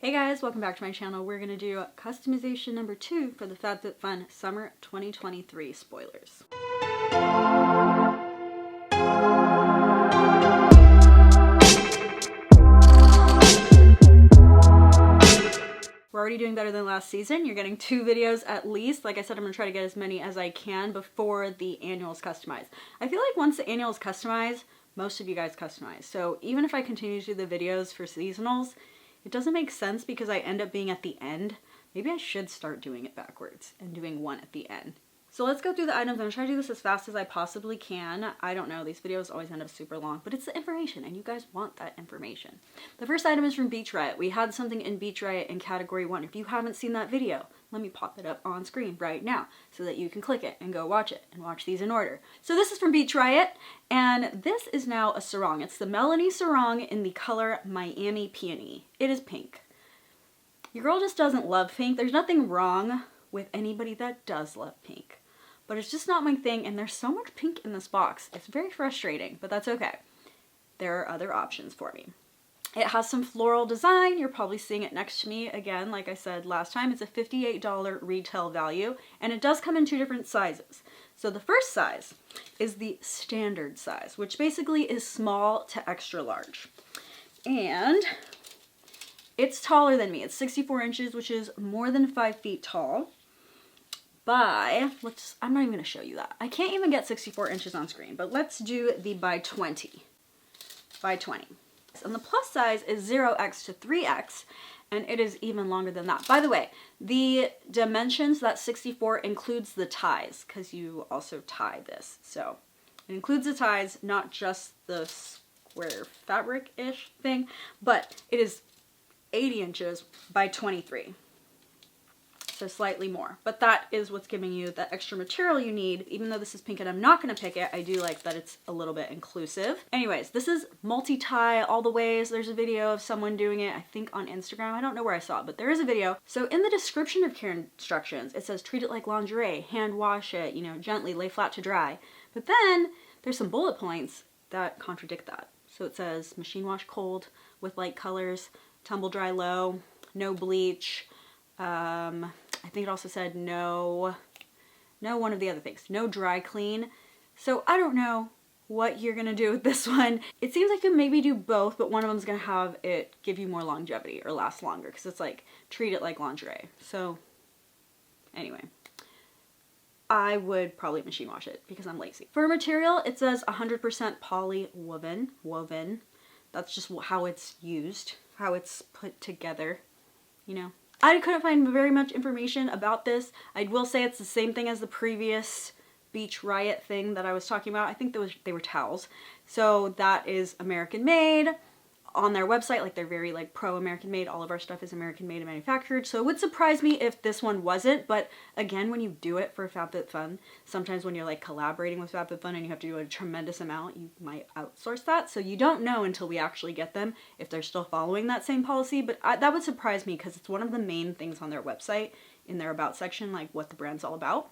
Hey guys, welcome back to my channel. We're going to do customization number 2 for the FabFitFun Summer 2023 spoilers. We're already doing better than last season. You're getting 2 videos at least. Like I said, I'm going to try to get as many as I can before the annual is customized. I feel like once the annual is customized, most of you guys customize. So even if I continue to do the videos for seasonals, it doesn't make sense because I end up being at the end. Maybe I should start doing it backwards and doing one at the end. So let's go through the items. I'm going to try to do this as fast as I possibly can. I don't know, these videos always end up super long, but it's the information and you guys want that information. The first item is from Beach Riot. We had something in Beach Riot in category 1. If you haven't seen that video, let me pop it up on screen right now so that you can click it and go watch it and watch these in order. So this is from Beach Riot and this is now a sarong. It's the Melanie sarong in the color Miami Peony. It is pink. Your girl just doesn't love pink. There's nothing wrong with anybody that does love pink, but it's just not my thing, and there's so much pink in this box. It's very frustrating, but that's okay. There are other options for me. It has some floral design. You're probably seeing it next to me again. Like I said last time, it's a $58 retail value, and it does come in 2 different sizes. So the first size is the standard size, which basically is small to extra large. And it's taller than me. It's 64 inches, which is more than 5 feet tall. I'm not even going to show you that. I can't even get 64 inches on screen, but let's do the by 20. By 20. And the plus size is 0x to 3x, and it is even longer than that. By the way, the dimensions, that 64 includes the ties, because you also tie this. So it includes the ties, not just the square fabric-ish thing, but it is 80 inches by 23. So slightly more, but that is what's giving you the extra material you need. Even though this is pink and I'm not going to pick it, I do like that it's a little bit inclusive. Anyways, this is multi-tie all the ways. There's a video of someone doing it, I think on Instagram. I don't know where I saw it, but there is a video. So in the description of care instructions, it says treat it like lingerie, hand wash it, you know, gently lay flat to dry. But then there's some bullet points that contradict that. So it says machine wash cold with light colors, tumble dry low, no bleach. I think it also said no one of the other things, no dry clean. So I don't know what you're gonna do with this one. It seems like you maybe do both, but one of them's gonna have it give you more longevity or last longer because it's like treat it like lingerie. So anyway, I would probably machine wash it because I'm lazy. For material, it says 100% poly woven. That's just how it's used, how it's put together, you know. I couldn't find very much information about this. I will say it's the same thing as the previous Beach Riot thing that I was talking about. I think they were towels. So that is American made on their website. Like they're very like pro-American made. All of our stuff is American made and manufactured. So it would surprise me if this one wasn't. But again, when you do it for FabFitFun, sometimes when you're like collaborating with FabFitFun and you have to do a tremendous amount, you might outsource that. So you don't know until we actually get them if they're still following that same policy. But that would surprise me because it's one of the main things on their website in their about section, like what the brand's all about.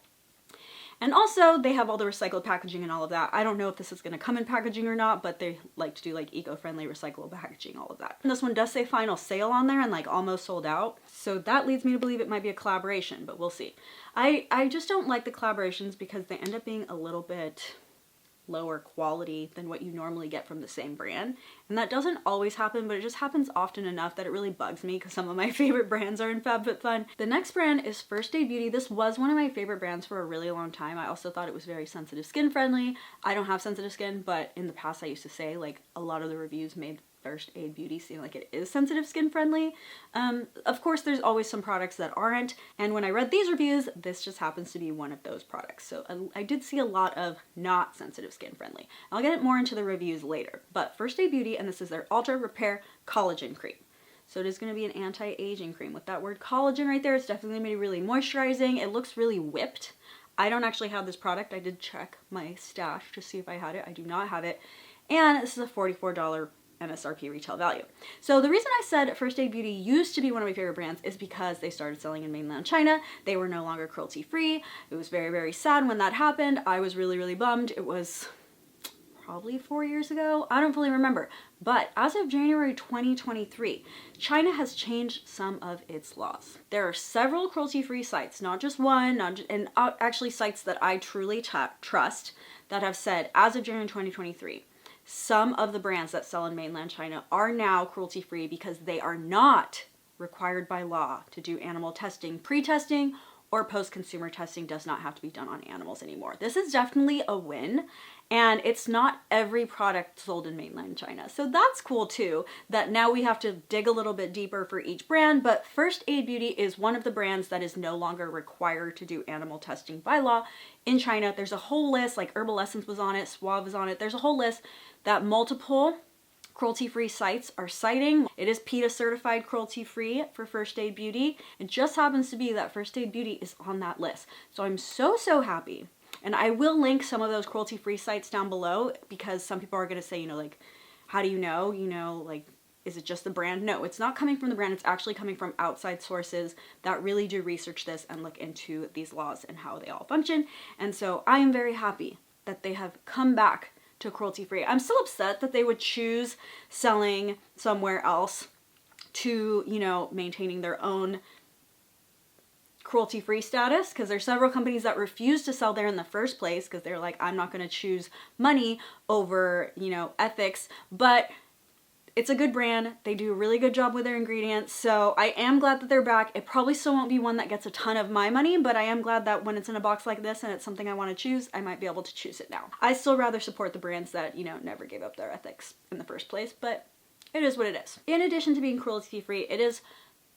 And also, they have all the recycled packaging and all of that. I don't know if this is going to come in packaging or not, but they like to do like eco-friendly recyclable packaging, all of that. And this one does say final sale on there and like almost sold out. So that leads me to believe it might be a collaboration, but we'll see. I just don't like the collaborations because they end up being a little bit lower quality than what you normally get from the same brand. And that doesn't always happen, but it just happens often enough that it really bugs me because some of my favorite brands are in FabFitFun. The next brand is First Aid Beauty. This was one of my favorite brands for a really long time. I also thought it was very sensitive skin friendly. I don't have sensitive skin, but in the past I used to say like a lot of the reviews made First Aid Beauty seem like it is sensitive skin friendly. Of course, there's always some products that aren't, and when I read these reviews, this just happens to be one of those products. So I did see a lot of not sensitive skin friendly. I'll get more into the reviews later, but First Aid Beauty, and this is their Ultra Repair Collagen Cream. So it is going to be an anti-aging cream. With that word collagen right there, it's definitely going to be really moisturizing. It looks really whipped. I don't actually have this product. I did check my stash to see if I had it. I do not have it. And this is a $44 MSRP retail value. So the reason I said First Aid Beauty used to be one of my favorite brands is because they started selling in mainland China. They were no longer cruelty-free. It was very, very sad when that happened. I was really, really bummed. It was probably 4 years ago. I don't fully remember, But as of January 2023, China has changed some of its laws. There are several cruelty-free sites, not just one, and actually sites that I truly trust, that have said, as of January 2023, some of the brands that sell in mainland China are now cruelty-free because they are not required by law to do animal testing. Pre-testing or post-consumer testing does not have to be done on animals anymore. This is definitely a win, and it's not every product sold in mainland China. So that's cool too, that now we have to dig a little bit deeper for each brand, but First Aid Beauty is one of the brands that is no longer required to do animal testing by law in China. There's a whole list, like Herbal Essence was on it, Suave was on it. There's a whole list that multiple cruelty-free sites are citing. It is PETA certified cruelty-free for First Aid Beauty. It just happens to be that First Aid Beauty is on that list. So I'm so happy. And I will link some of those cruelty-free sites down below, because some people are going to say, you know, like, how do you know? You know, like, is it just the brand? No, it's not coming from the brand. It's actually coming from outside sources that really do research this and look into these laws and how they all function. And so I am very happy that they have come back to cruelty-free. I'm still upset that they would choose selling somewhere else to, you know, maintaining their own cruelty-free status, because there's several companies that refuse to sell there in the first place because they're like, I'm not going to choose money over, you know, ethics. But it's a good brand. They do a really good job with their ingredients. So I am glad that they're back. It probably still won't be one that gets a ton of my money, but I am glad that when it's in a box like this and it's something I want to choose, I might be able to choose it now. I still rather support the brands that, you know, never gave up their ethics in the first place, but it is what it is. In addition to being cruelty-free, it is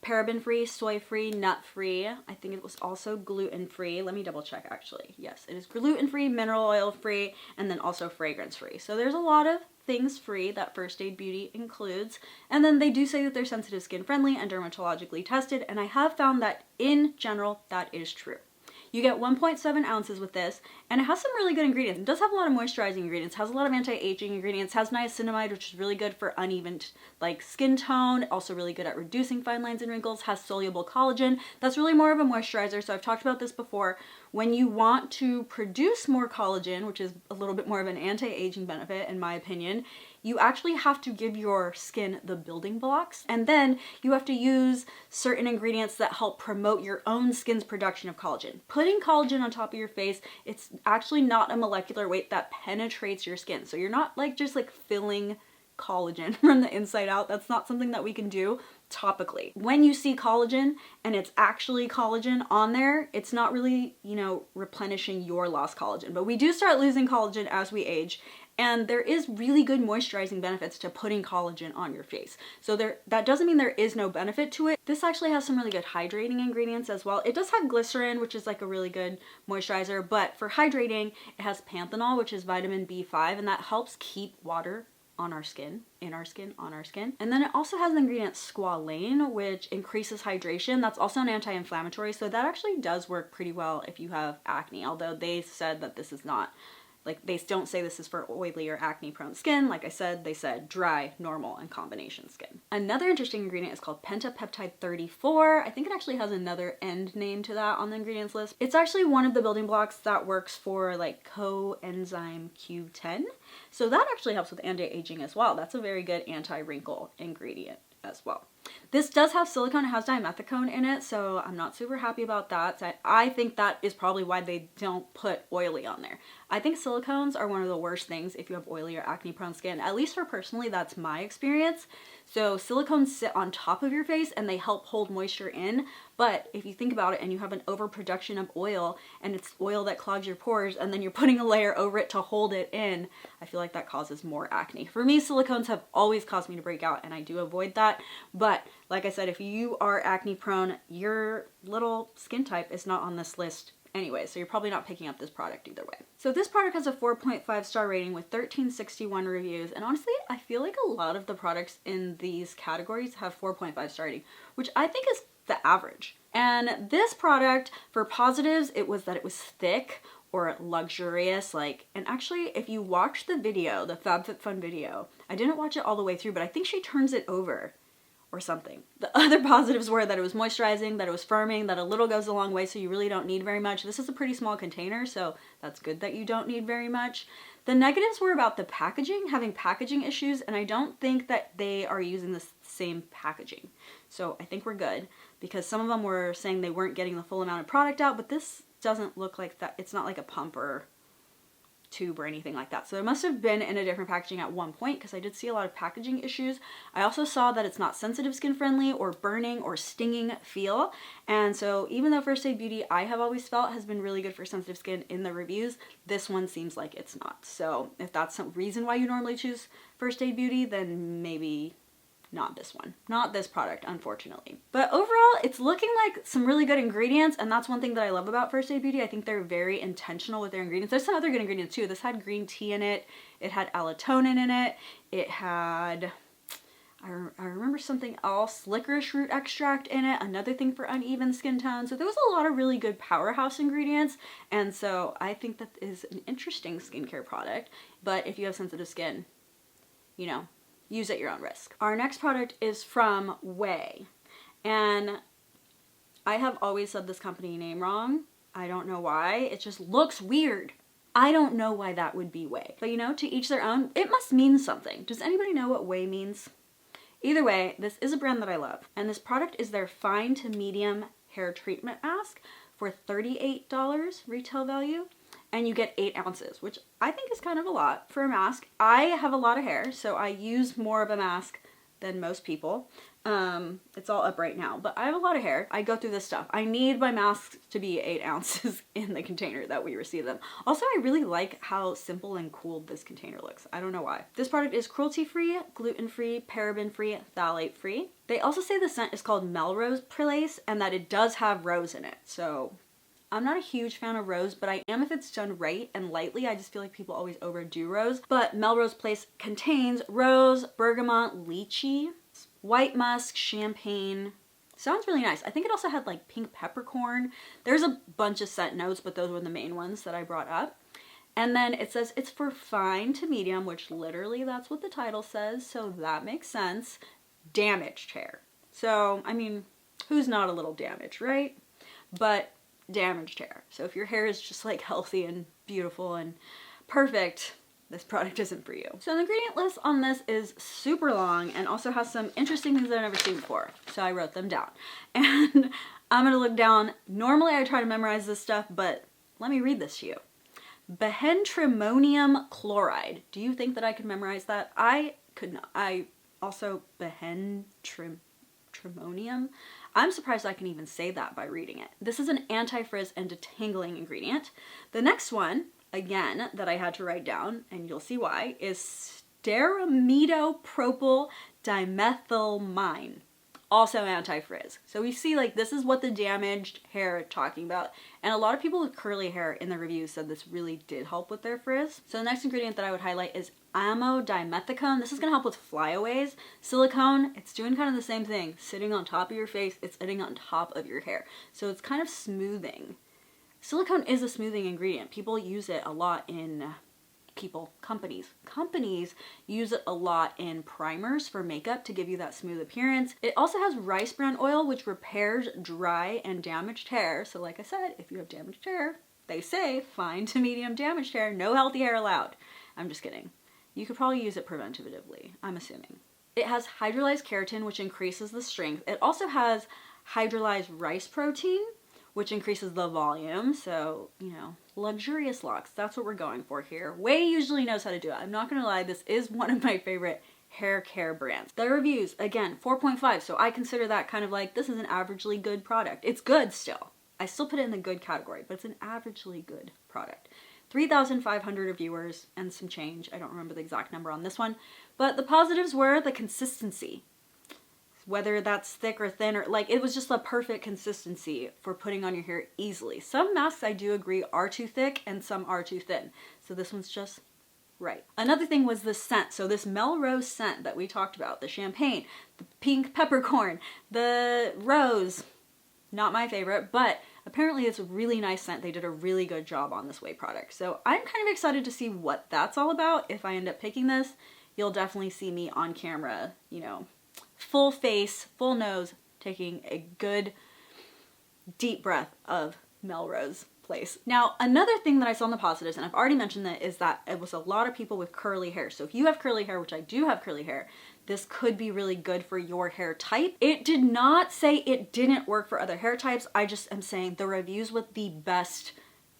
paraben-free, soy-free, nut-free. I think it was also gluten-free. Let me double check actually. Yes, it is gluten-free, mineral oil-free, and then also fragrance-free. So there's a lot of things free that First Aid Beauty includes. And then they do say that they're sensitive skin friendly and dermatologically tested, and I have found that in general that is true. You get 1.7 ounces with this, and it has some really good ingredients. It does have a lot of moisturizing ingredients, has a lot of anti-aging ingredients, has niacinamide, which is really good for uneven like skin tone, also really good at reducing fine lines and wrinkles, has soluble collagen. That's really more of a moisturizer, so I've talked about this before. When you want to produce more collagen, which is a little bit more of an anti-aging benefit in my opinion, you actually have to give your skin the building blocks, and then you have to use certain ingredients that help promote your own skin's production of collagen. Putting collagen on top of your face, it's actually not a molecular weight that penetrates your skin. So you're not like just like filling collagen from the inside out. That's not something that we can do topically. When you see collagen and it's actually collagen on there, it's not really, you know, replenishing your lost collagen. But we do start losing collagen as we age, and there is really good moisturizing benefits to putting collagen on your face. So that doesn't mean there is no benefit to it. This actually has some really good hydrating ingredients as well. It does have glycerin, which is like a really good moisturizer, but for hydrating, it has panthenol, which is vitamin B5, and that helps keep water on our skin, in our skin, on our skin. And then it also has the ingredient squalane, which increases hydration. That's also an anti-inflammatory, so that actually does work pretty well if you have acne, although they said that this is not, like, they don't say this is for oily or acne prone skin. Like I said, they said dry, normal, and combination skin. Another interesting ingredient is called pentapeptide 34. I think it actually has another end name to that on the ingredients list. It's actually one of the building blocks that works for like coenzyme Q10. So that actually helps with anti-aging as well. That's a very good anti-wrinkle ingredient as well. This does have silicone, it has dimethicone in it, so I'm not super happy about that. So I think that is probably why they don't put oily on there. I think silicones are one of the worst things if you have oily or acne prone skin. At least for personally, that's my experience. So silicones sit on top of your face and they help hold moisture in. But if you think about it and you have an overproduction of oil and it's oil that clogs your pores and then you're putting a layer over it to hold it in, I feel like that causes more acne. For me, silicones have always caused me to break out and I do avoid that. But like I said, if you are acne prone, your little skin type is not on this list anyway, so you're probably not picking up this product either way. So this product has a 4.5 star rating with 1361 reviews, and honestly, I feel like a lot of the products in these categories have 4.5 star rating, which I think is the average. And this product, for positives, it was that it was thick or luxurious, like, and actually if you watch the video, the FabFitFun video, I didn't watch it all the way through, but I think she turns it over or something. The other positives were that it was moisturizing, that it was firming, that a little goes a long way, so you really don't need very much. This is a pretty small container, so that's good that you don't need very much. The negatives were about the packaging, having packaging issues, and I don't think that they are using the same packaging. So I think we're good, because some of them were saying they weren't getting the full amount of product out, but this doesn't look like that. It's not like a pump or tube or anything like that. So it must have been in a different packaging at one point, because I did see a lot of packaging issues. I also saw that it's not sensitive skin friendly or burning or stinging feel. And so even though First Aid Beauty I have always felt has been really good for sensitive skin in the reviews, this one seems like it's not. So if that's some reason why you normally choose First Aid Beauty, then maybe not this one. Not this product, unfortunately. But overall, it's looking like some really good ingredients, and that's one thing that I love about First Aid Beauty. I think they're very intentional with their ingredients. There's some other good ingredients too. This had green tea in it. It had allotonin in it. It had, I remember something else, licorice root extract in it, another thing for uneven skin tone. So there was a lot of really good powerhouse ingredients, and so I think that is an interesting skincare product. But if you have sensitive skin, you know, use at your own risk. Our next product is from Way, and I have always said this company name wrong. I don't know why. It just looks weird. I don't know why that would be Way. But you know, to each their own. It must mean something. Does anybody know what Way means? Either way, this is a brand that I love, and this product is their fine to medium hair treatment mask for $38 retail value. And you get 8 ounces, which I think is kind of a lot for a mask. I have a lot of hair, so I use more of a mask than most people. It's all up right now, but I have a lot of hair. I go through this stuff. I need my masks to be 8 ounces in the container that we receive them. Also, I really like how simple and cool this container looks. I don't know why. This product is cruelty-free, gluten-free, paraben-free, phthalate-free. They also say the scent is called Melrose Place and that it does have rose in it, so I'm not a huge fan of rose, but I am if it's done right and lightly. I just feel like people always overdo rose. But Melrose Place contains rose, bergamot, lychee, white musk, champagne. Sounds really nice. I think it also had like pink peppercorn. There's a bunch of scent notes, but those were the main ones that I brought up. And then it says it's for fine to medium, which literally that's what the title says, so that makes sense. Damaged hair. So, I mean, who's not a little damaged, right? But damaged hair. So if your hair is just like healthy and beautiful and perfect, this product isn't for you. So the ingredient list on this is super long and also has some interesting things that I've never seen before. So I wrote them down. And I'm gonna look down. Normally I try to memorize this stuff, but let me read this to you. Bihentrimonium chloride. Do you think that I could memorize that? I could not. I also bihentrimonium. I'm surprised I can even say that by reading it. This is an anti-frizz and detangling ingredient. The next one, again, that I had to write down, and you'll see why, is stearamidopropyl dimethylamine. Also anti-frizz. So we see like this is what the damaged hair are talking about. And a lot of people with curly hair in the reviews said this really did help with their frizz. So the next ingredient that I would highlight is amodimethicone. This is gonna help with flyaways. Silicone, it's doing kind of the same thing. Sitting on top of your face, it's sitting on top of your hair. So it's kind of smoothing. Silicone is a smoothing ingredient. People use it a lot in companies use it a lot in primers for makeup to give you that smooth appearance. It also has rice bran oil, which repairs dry and damaged hair. So like I said, if you have damaged hair, they say fine to medium damaged hair, no healthy hair allowed. I'm just kidding. You could probably use it preventatively, I'm assuming. It has hydrolyzed keratin, which increases the strength. It also has hydrolyzed rice protein, which increases the volume. So, you know, luxurious locks. That's what we're going for here. Way usually knows how to do it. I'm not gonna lie, this is one of my favorite hair care brands. Their reviews, again, 4.5. So I consider that kind of like, this is an averagely good product. It's good still. I still put it in the good category, but it's an averagely good product. 3,500 reviewers and some change. I don't remember the exact number on this one, but the positives were the consistency. Whether that's thick or thin, or like, it was just the perfect consistency for putting on your hair easily. Some masks I do agree are too thick and some are too thin. So this one's just right. Another thing was the scent. So this Melrose scent that we talked about, the champagne, the pink peppercorn, the rose, not my favorite, but apparently it's a really nice scent. They did a really good job on this Way product. So I'm kind of excited to see what that's all about. If I end up picking this, you'll definitely see me on camera, you know, full face, full nose, taking a good deep breath of Melrose Place. Now, another thing that I saw in the positives, and I've already mentioned that, is that it was a lot of people with curly hair. So if you have curly hair, which I do have curly hair, this could be really good for your hair type. It did not say it didn't work for other hair types. I just am saying the reviews with the best,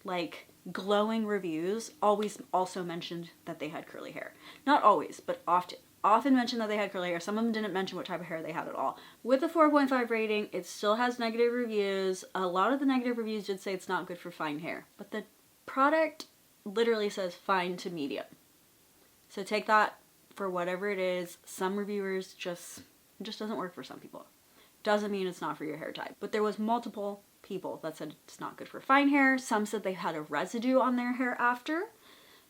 like, glowing reviews always also mentioned that they had curly hair. Not always, but often mentioned that they had curly hair. Some of them didn't mention what type of hair they had at all. With a 4.5 rating, it still has negative reviews. A lot of the negative reviews did say it's not good for fine hair, but the product literally says fine to medium. So take that for whatever it is. Some reviewers it just doesn't work for some people. Doesn't mean it's not for your hair type. But there was multiple people that said it's not good for fine hair. Some said they had a residue on their hair after.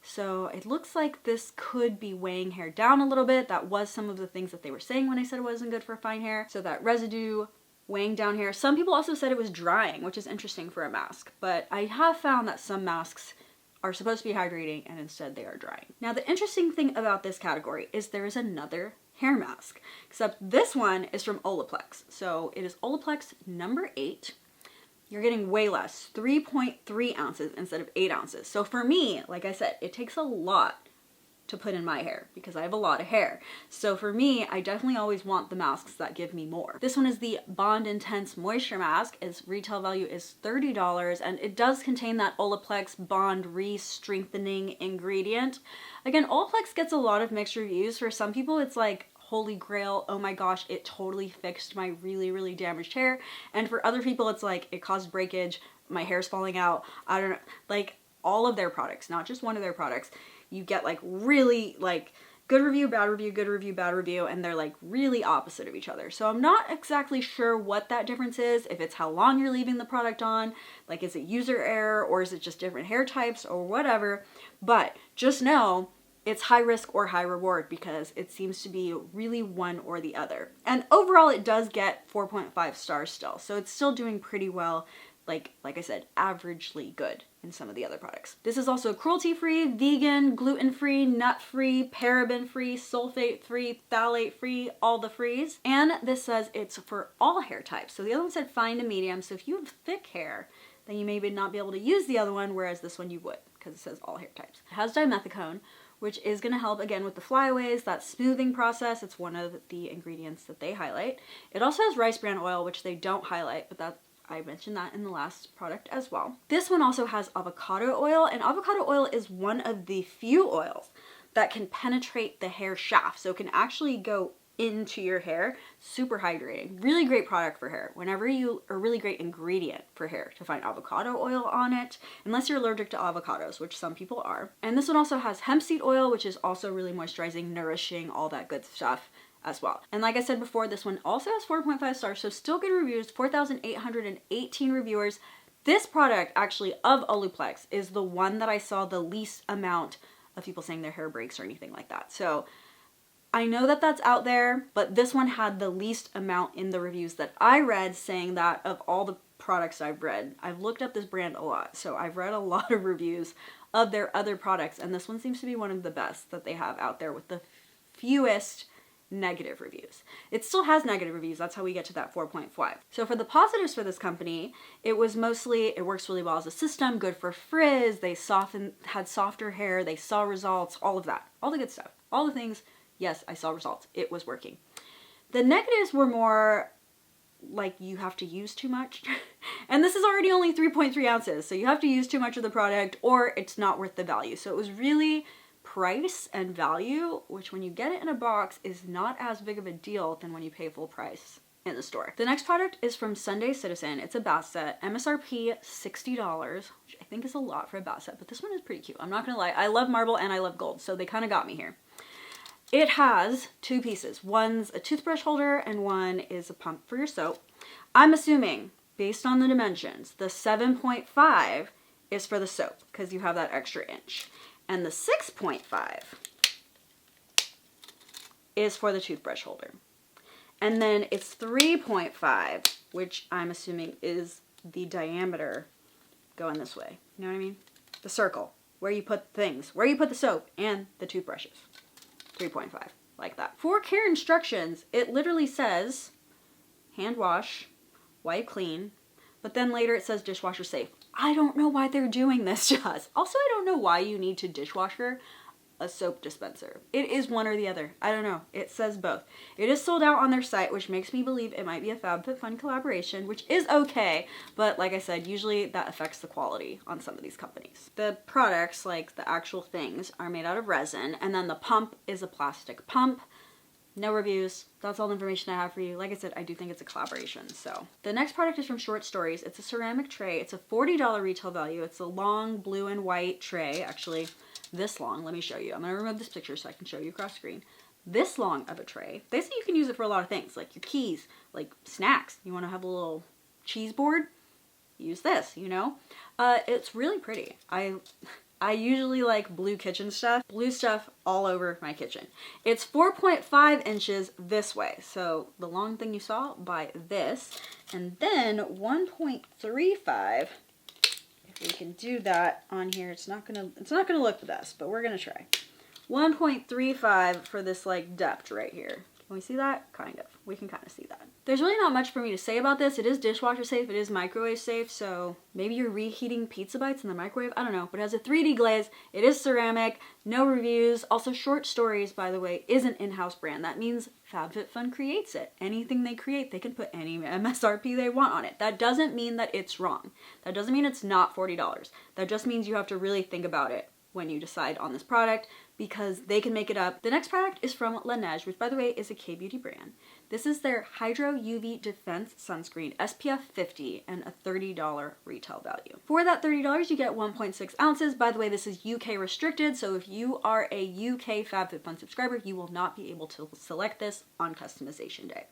So it looks like this could be weighing hair down a little bit. That was some of the things that they were saying when I said it wasn't good for fine hair. So that residue, weighing down hair. Some people also said it was drying, which is interesting for a mask. But I have found that some masks are supposed to be hydrating and instead they are drying. Now, the interesting thing about this category is there is another hair mask, except this one is from Olaplex. So it is Olaplex number 8. You're getting way less, 3.3 ounces instead of 8 ounces. So for me, like I said, it takes a lot to put in my hair because I have a lot of hair. So for me, I definitely always want the masks that give me more. This one is the Bond Intense Moisture Mask. Its retail value is $30 and it does contain that Olaplex Bond Re-Strengthening ingredient. Again, Olaplex gets a lot of mixed reviews. For some people, it's like, holy grail, oh my gosh, it totally fixed my really, really damaged hair. And for other people, it's like, it caused breakage, my hair's falling out, I don't know, like all of their products, not just one of their products. You get like really like good review, bad review, good review, bad review, and they're like really opposite of each other. So I'm not exactly sure what that difference is, if it's how long you're leaving the product on, like is it user error or is it just different hair types or whatever, but just know it's high risk or high reward because it seems to be really one or the other. And overall it does get 4.5 stars still. So it's still doing pretty well, like I said, averagely good in some of the other products. This is also cruelty-free, vegan, gluten-free, nut-free, paraben-free, sulfate-free, phthalate-free, all the frees. And this says it's for all hair types. So the other one said fine to medium. So if you have thick hair, then you may not be able to use the other one, whereas this one you would because it says all hair types. It has dimethicone, which is going to help again with the flyaways, that smoothing process. It's one of the ingredients that they highlight. It also has rice bran oil, which they don't highlight, but that I mentioned that in the last product as well. This one also has avocado oil, and avocado oil is one of the few oils that can penetrate the hair shaft. So it can actually go into your hair. Super hydrating. Really great product for hair. Whenever you, a really great ingredient for hair to find avocado oil on it, unless you're allergic to avocados, which some people are. And this one also has hemp seed oil, which is also really moisturizing, nourishing, all that good stuff as well. And like I said before, this one also has 4.5 stars, so still good reviews, 4,818 reviewers. This product actually of Olaplex is the one that I saw the least amount of people saying their hair breaks or anything like that. So I know that that's out there, but this one had the least amount in the reviews that I read saying that of all the products I've read. I've looked up this brand a lot, so I've read a lot of reviews of their other products, and this one seems to be one of the best that they have out there with the fewest negative reviews. It still has negative reviews, that's how we get to that 4.5. So for the positives for this company, it was mostly, it works really well as a system, good for frizz, they had softer hair, they saw results, all of that, all the good stuff, all the things. Yes, I saw results. It was working. The negatives were more like you have to use too much. And this is already only 3.3 ounces. So you have to use too much of the product or it's not worth the value. So it was really price and value, which when you get it in a box is not as big of a deal than when you pay full price in the store. The next product is from Sunday Citizen. It's a bath set, MSRP $60, which I think is a lot for a bath set, but this one is pretty cute. I'm not gonna lie. I love marble and I love gold, so they kind of got me here. It has two pieces. One's a toothbrush holder and one is a pump for your soap. I'm assuming, based on the dimensions, the 7.5 is for the soap because you have that extra inch. And the 6.5 is for the toothbrush holder. And then it's 3.5, which I'm assuming is the diameter going this way. You know what I mean? The circle, where you put things, where you put the soap and the toothbrushes. 3.5. like that. For care instructions, it literally says hand wash, wipe clean, but then later it says dishwasher safe. I don't know why they're doing this to us. Also, I don't know why you need to dishwasher a soap dispenser. It is one or the other. I don't know. It says both. It is sold out on their site, which makes me believe it might be a FabFitFun collaboration, which is okay. But like I said, usually that affects the quality on some of these companies. The products, like the actual things, are made out of resin, and then the pump is a plastic pump. No reviews. That's all the information I have for you. Like I said, I do think it's a collaboration. So the next product is from Short Stories. It's a ceramic tray. It's a $40 retail value. It's a long blue and white tray. Actually, this long. Let me show you. I'm going to remove this picture so I can show you across screen. This long of a tray. They say you can use it for a lot of things, like your keys, like snacks. You want to have a little cheese board? Use this, you know? It's really pretty. I usually like blue kitchen stuff. Blue stuff all over my kitchen. It's 4.5 inches this way. So the long thing you saw by this. And then 1.35. If we can do that on here, it's not gonna look the best, but we're gonna try. 1.35 for this like depth right here. Can we see that? Kind of. We can kind of see that. There's really not much for me to say about this. It is dishwasher safe. It is microwave safe. So maybe you're reheating pizza bites in the microwave. I don't know. But it has a 3D glaze. It is ceramic. No reviews. Also, Short Stories, by the way, is an in-house brand. That means FabFitFun creates it. Anything they create, they can put any MSRP they want on it. That doesn't mean that it's wrong. That doesn't mean it's not $40. That just means you have to really think about it when you decide on this product, because they can make it up. The next product is from Laneige, which by the way is a K-beauty brand. This is their Hydro UV Defense Sunscreen, SPF 50, and a $30 retail value. For that $30, you get 1.6 ounces. By the way, this is UK restricted, so if you are a UK FabFitFun subscriber, you will not be able to select this on customization day.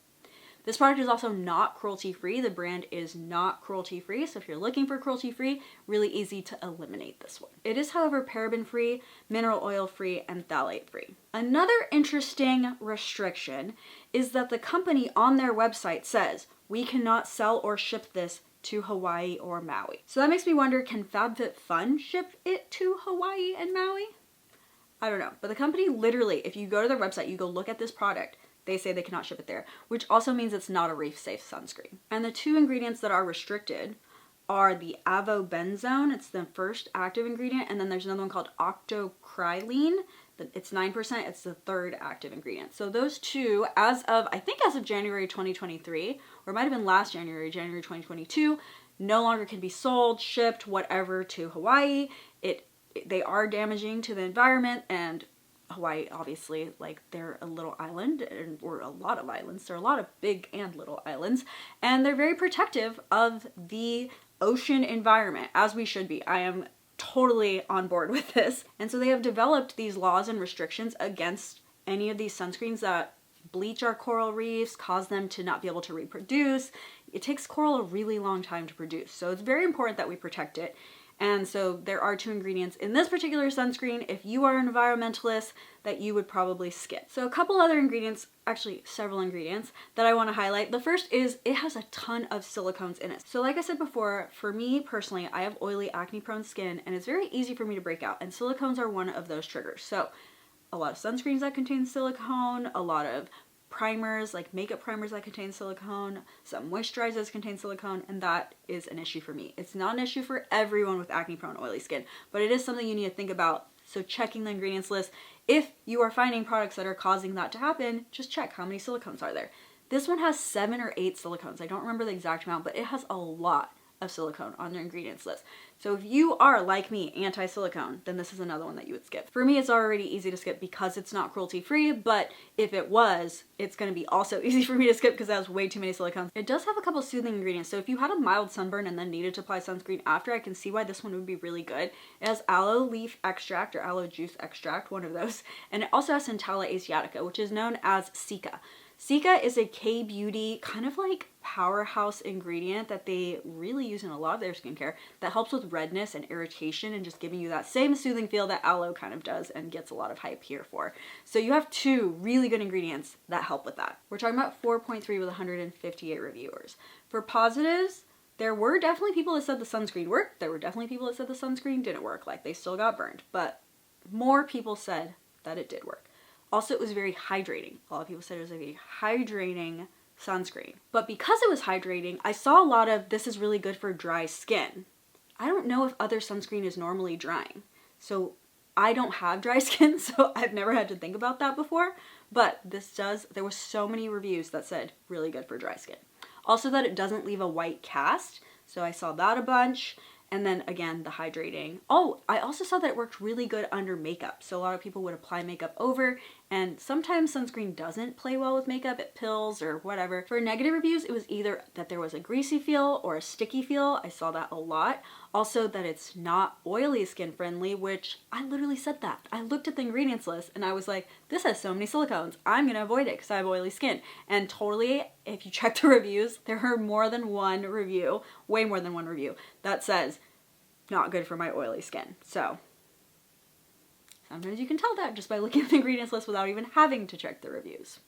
This product is also not cruelty-free. The brand is not cruelty-free, so if you're looking for cruelty-free, really easy to eliminate this one. It is, however, paraben-free, mineral oil-free, and phthalate-free. Another interesting restriction is that the company on their website says, we cannot sell or ship this to Hawaii or Maui. So that makes me wonder, can FabFitFun ship it to Hawaii and Maui? I don't know, but the company literally, if you go to their website, you go look at this product, they say they cannot ship it there, which also means it's not a reef-safe sunscreen. And the two ingredients that are restricted are the avobenzone, it's the first active ingredient, and then there's another one called octocrylene. It's 9%, it's the third active ingredient. So those two, I think as of January 2023, or it might have been last January 2022, no longer can be sold, shipped, whatever to Hawaii. They are damaging to the environment, and Hawaii, obviously, like, they're a little island, or a lot of islands. There are a lot of big and little islands, and they're very protective of the ocean environment, as we should be. I am totally on board with this. And so they have developed these laws and restrictions against any of these sunscreens that bleach our coral reefs, cause them to not be able to reproduce. It takes coral a really long time to produce, so it's very important that we protect it. And so there are two ingredients in this particular sunscreen, if you are an environmentalist, that you would probably skip. So a couple other ingredients, actually several ingredients, that I want to highlight. The first is it has a ton of silicones in it. So like I said before, for me personally, I have oily, acne-prone skin, and it's very easy for me to break out, and silicones are one of those triggers. So a lot of sunscreens that contain silicone, a lot of primers, like makeup primers that contain silicone, some moisturizers contain silicone, and that is an issue for me. It's not an issue for everyone with acne-prone oily skin, but it is something you need to think about. So checking the ingredients list, if you are finding products that are causing that to happen, just check how many silicones are there. This one has 7 or 8 silicones. I don't remember the exact amount, but it has a lot of silicone on their ingredients list. So if you are, like me, anti-silicone, then this is another one that you would skip. For me, it's already easy to skip because it's not cruelty-free, but if it was, it's going to be also easy for me to skip because it has way too many silicones. It does have a couple soothing ingredients, so if you had a mild sunburn and then needed to apply sunscreen after, I can see why this one would be really good. It has aloe leaf extract or aloe juice extract, one of those, and it also has Centella asiatica, which is known as Cica. Cica is a K-beauty kind of like powerhouse ingredient that they really use in a lot of their skincare that helps with redness and irritation and just giving you that same soothing feel that aloe kind of does and gets a lot of hype here for. So you have 2 really good ingredients that help with that. We're talking about 4.3 with 158 reviewers. For positives, there were definitely people that said the sunscreen worked. There were definitely people that said the sunscreen didn't work, like they still got burned, but more people said that it did work. Also, it was very hydrating. A lot of people said it was a very hydrating sunscreen. But because it was hydrating, I saw a lot of, this is really good for dry skin. I don't know if other sunscreen is normally drying. So I don't have dry skin, so I've never had to think about that before. But this does, there were so many reviews that said really good for dry skin. Also that it doesn't leave a white cast. So I saw that a bunch. And then again, the hydrating. Oh, I also saw that it worked really good under makeup. So a lot of people would apply makeup over, and sometimes sunscreen doesn't play well with makeup, it pills or whatever. For negative reviews, it was either that there was a greasy feel or a sticky feel. I saw that a lot. Also that it's not oily skin friendly, which I literally said that. I looked at the ingredients list and I was like, this has so many silicones. I'm gonna avoid it because I have oily skin. And totally, if you check the reviews, there are more than one review, way more than one review, that says not good for my oily skin. So sometimes you can tell that just by looking at the ingredients list without even having to check the reviews.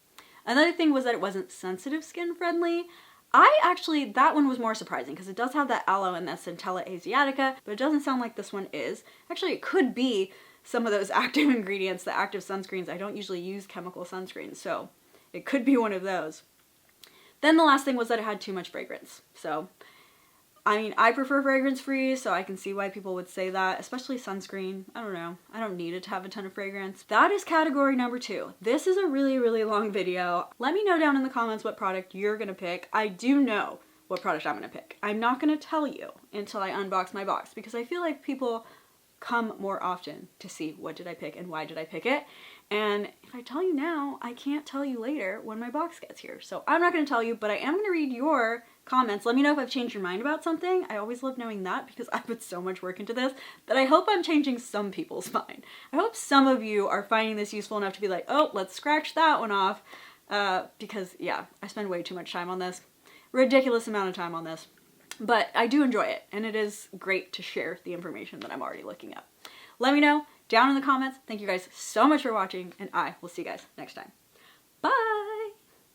Another thing was that it wasn't sensitive skin friendly. That one was more surprising because it does have that aloe and that Centella asiatica, but it doesn't sound like this one is. Actually, it could be some of those active ingredients, the active sunscreens. I don't usually use chemical sunscreens, so it could be one of those. Then the last thing was that it had too much fragrance. So, I mean, I prefer fragrance-free, so I can see why people would say that, especially sunscreen. I don't know. I don't need it to have a ton of fragrance. That is category number 2. This is a really, really long video. Let me know down in the comments what product you're gonna pick. I do know what product I'm gonna pick. I'm not gonna tell you until I unbox my box because I feel like people come more often to see what did I pick and why did I pick it. And if I tell you now, I can't tell you later when my box gets here. So I'm not gonna tell you, but I am gonna read your comments. Let me know if I've changed your mind about something. I always love knowing that because I put so much work into this that I hope I'm changing some people's mind. I hope some of you are finding this useful enough to be like, oh, let's scratch that one off. Because yeah, I spend way too much time on this. Ridiculous amount of time on this. But I do enjoy it, and it is great to share the information that I'm already looking up. Let me know down in the comments. Thank you guys so much for watching, and I will see you guys next time. Bye!